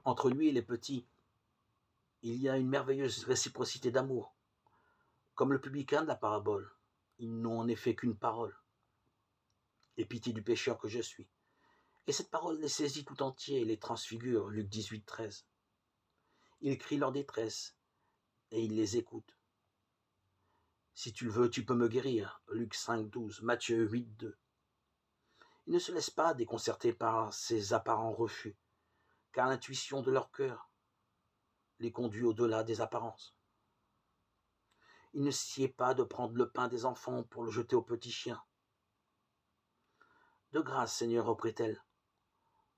Entre lui et les petits, il y a une merveilleuse réciprocité d'amour. Comme le publicain de la parabole, ils n'ont en effet qu'une parole. Et pitié du pécheur que je suis. Et cette parole les saisit tout entiers et les transfigure, Luc 18, 13. Ils crient leur détresse et il les écoute. Si tu le veux, tu peux me guérir, Luc 5, 12, Matthieu 8, 2. Ils ne se laissent pas déconcerter par ces apparents refus, car l'intuition de leur cœur les conduit au-delà des apparences. Il ne sied pas de prendre le pain des enfants pour le jeter aux petits chiens. De grâce, Seigneur, reprit-elle.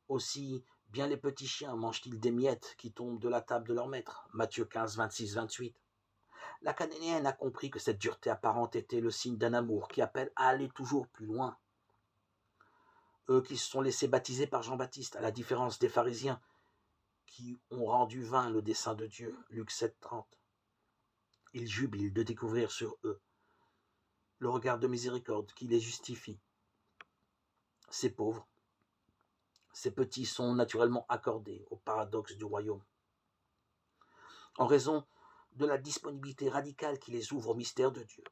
Aussi, bien les petits chiens mangent-ils des miettes qui tombent de la table de leur maître. Matthieu 15, 26, 28. La Cananéenne a compris que cette dureté apparente était le signe d'un amour qui appelle à aller toujours plus loin. Eux qui se sont laissés baptiser par Jean-Baptiste, à la différence des pharisiens qui ont rendu vain le dessein de Dieu. Luc 7, 30. Ils jubilent de découvrir sur eux le regard de miséricorde qui les justifie. Ces pauvres, ces petits sont naturellement accordés au paradoxe du royaume. En raison de la disponibilité radicale qui les ouvre au mystère de Dieu.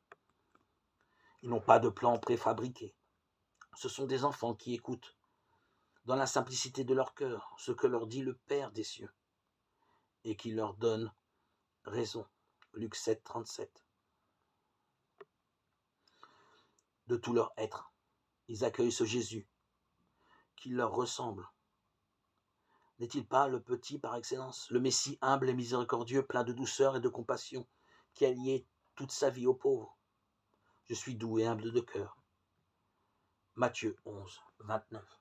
Ils n'ont pas de plan préfabriqué. Ce sont des enfants qui écoutent, dans la simplicité de leur cœur, ce que leur dit le Père des cieux, et qui leur donne raison. Luc 7, 37. De tout leur être, ils accueillent ce Jésus qui leur ressemble. N'est-il pas le petit par excellence, le Messie humble et miséricordieux, plein de douceur et de compassion, qui a lié toute sa vie aux pauvres? Je suis doux et humble de cœur. Matthieu 11, 29.